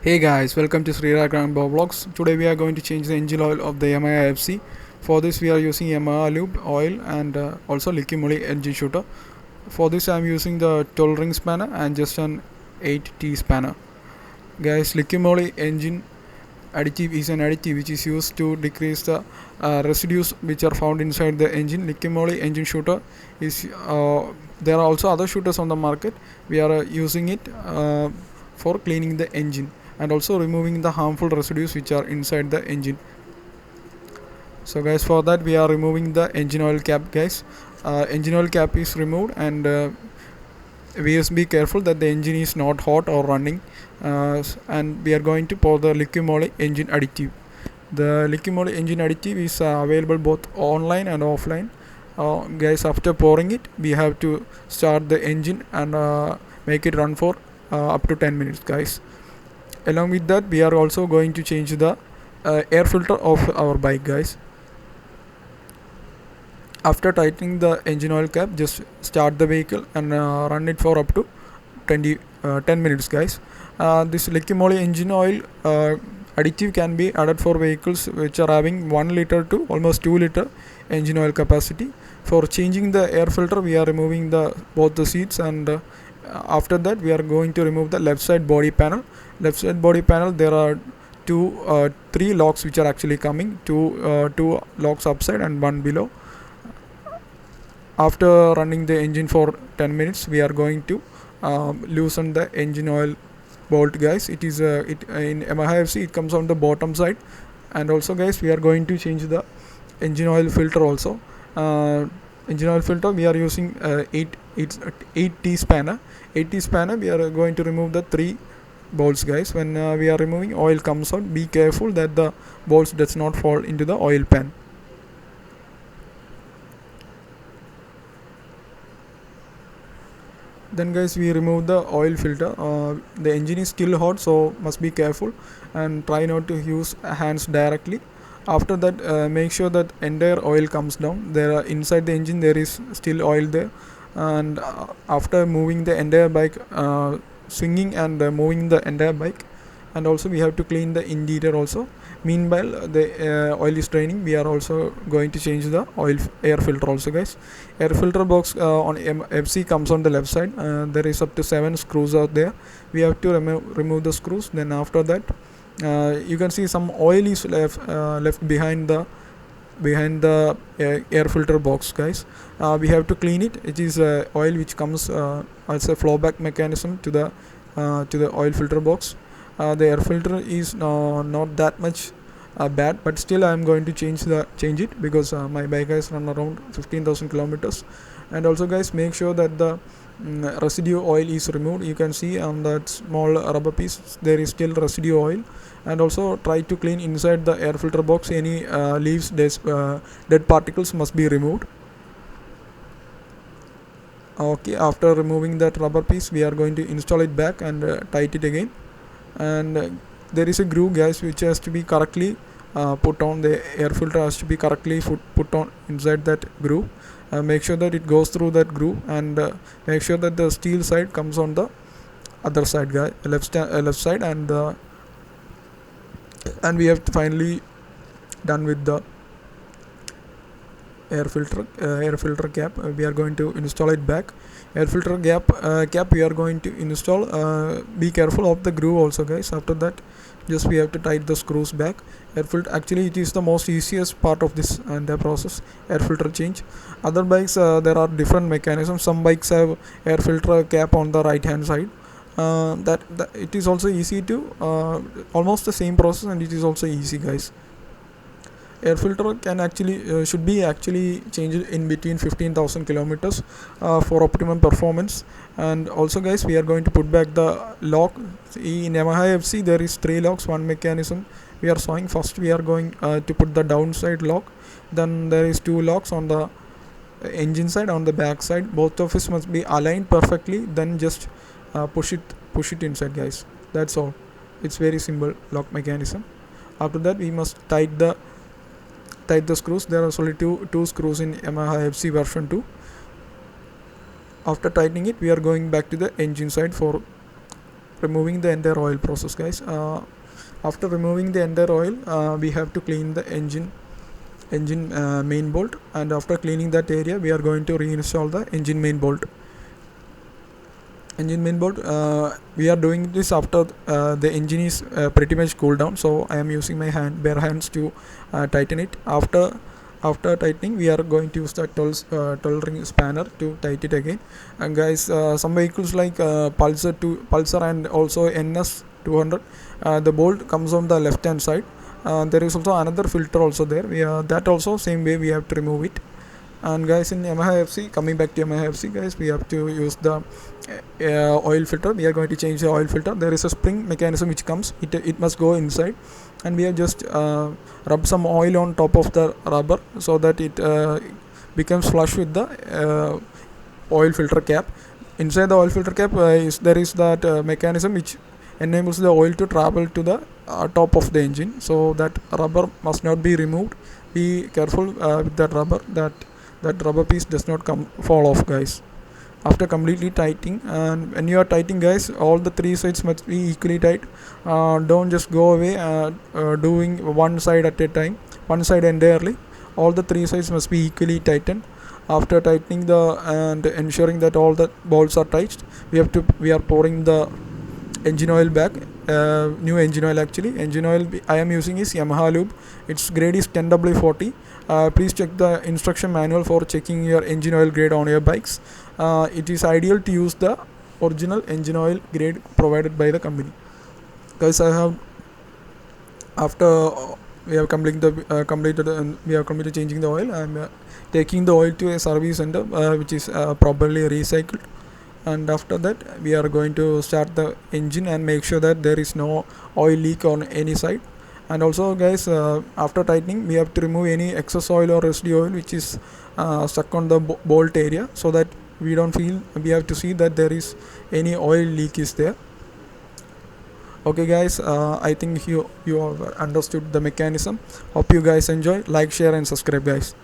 Hey guys, welcome to Srirakram Vlogs. Today we are going to change the engine oil of the Yamaha FC. For this we are using Yamaha lube oil and also LIQUI engine shooter. For this I am using the 12 ring spanner and just an 8T spanner. Guys, LIQUI engine additive is an additive which is used to decrease the residues which are found inside the engine. LIQUI engine shooter is there are also other shooters on the market. We are using it for cleaning the engine and also removing the harmful residues which are inside the engine. So guys, for that we are removing the engine oil cap. Guys, engine oil cap is removed, and we must be careful that the engine is not hot or running, and we are going to pour the LIQUI engine additive. The LIQUI engine additive is available both online and offline. Guys, after pouring it we have to start the engine and make it run for up to 10 minutes, guys. Along with that we are also going to change the air filter of our bike, guys. After tightening the engine oil cap, just start the vehicle and run it for up to 10 minutes, guys. This LIQUI engine oil additive can be added for vehicles which are having 1 liter to almost 2 liter engine oil capacity. For changing the air filter we are removing both the seats, and after that we are going to remove the left side body panel. There are three locks which are actually coming, two locks upside and one below. After running the engine for 10 minutes we are going to loosen the engine oil bolt, guys. It is in Yamaha FC it comes on the bottom side. And also, guys, we are going to change the engine oil filter also. Engine oil filter we are using 8T spanner. 8T spanner we are going to remove the 3 bolts, guys. When we are removing, oil comes out, be careful that the bolts does not fall into the oil pan. Then, guys, we remove the oil filter. The engine is still hot, so must be careful and try not to use hands directly. After that, make sure that entire oil comes down. Inside the engine there is still oil there, and after moving the entire bike, swinging and moving the entire bike, and also we have to clean the interior also. Meanwhile the oil is draining, we are also going to change the air filter also, guys. Air filter box on FC comes on the left side. There is up to 7 screws out there. We have to remove the screws. Then after that you can see some oil is left behind the air filter box, guys. We have to clean it. It is oil which comes as a flowback mechanism to the oil filter box. The air filter is not that much bad, but still I am going to change it because my bike has run around 15,000 kilometers. And also, guys, make sure that the residue oil is removed. You can see on that small rubber piece there is still residue oil. And also try to clean inside the air filter box. Any leaves, dead particles must be removed. Okay, after removing that rubber piece we are going to install it back and tight it again. And there is a groove, guys, which has to be correctly put on. The air filter has to be correctly put on inside that groove. Make sure that it goes through that groove, and make sure that the steel side comes on the other side, guys, left side, and we have finally done with the air filter cap. We are going to install it back. Air filter cap we are going to install. Be careful of the groove also, guys. After that just we have to tighten the screws back. Air filter, actually it is the most easiest part of this entire process, air filter change. Other bikes there are different mechanisms. Some bikes have air filter cap on the right hand side. That it is also easy to almost the same process, and it is also easy, guys. Air filter can actually should be actually changed in between 15,000 kilometers for optimum performance. And also, guys, we are going to put back the lock. In Yamaha FC there is 3 locks, one mechanism we are showing. First we are going to put the downside lock. Then there is 2 locks on the engine side, on the back side. Both of us must be aligned perfectly. Then just push it inside, guys. That's all. It's very simple lock mechanism. After that we must tighten the screws. There are only two screws in Yamaha FC version 2. After tightening it we are going back to the engine side for removing the entire oil process, guys. After removing the entire oil, we have to clean the engine main bolt, and after cleaning that area we are going to reinstall the engine main bolt. We are doing this after the engine is pretty much cooled down, so I am using my bare hands to tighten it. After tightening, we are going to use the 12 ring spanner to tighten it again. And guys, some vehicles like Pulsar and also NS 200, the bolt comes on the left hand side. There is also another filter also there. That also same way we have to remove it. And guys, in Yamaha FC, coming back to Yamaha FC, guys, we have to use the oil filter. We are going to change the oil filter. There is a spring mechanism which comes, it must go inside, and we have just rub some oil on top of the rubber so that it becomes flush with the oil filter cap. Inside the oil filter cap there is that mechanism which enables the oil to travel to the top of the engine, so that rubber must not be removed. Be careful with that rubber, that rubber piece does not fall off, guys. After completely tightening, and when you are tightening, guys, all the three sides must be equally tight. Don't just go away doing one side at a time, one side entirely. All the three sides must be equally tightened. After tightening and ensuring that all the bolts are tight, we are pouring the engine oil back. New engine oil, actually. Engine oil I am using is Yamaha lube. Its grade is 10W40. Please check the instruction manual for checking your engine oil grade on your bikes. It is ideal to use the original engine oil grade provided by the company. Guys, after we have completed changing the oil, I am taking the oil to a service center which is properly recycled. And after that, we are going to start the engine and make sure that there is no oil leak on any side. And also, guys, after tightening, we have to remove any excess oil or residue oil which is stuck on the bolt area, so that we have to see that there is any oil leak is there. Okay, guys, I think you have understood the mechanism. Hope you guys enjoy. Like, share and subscribe, guys.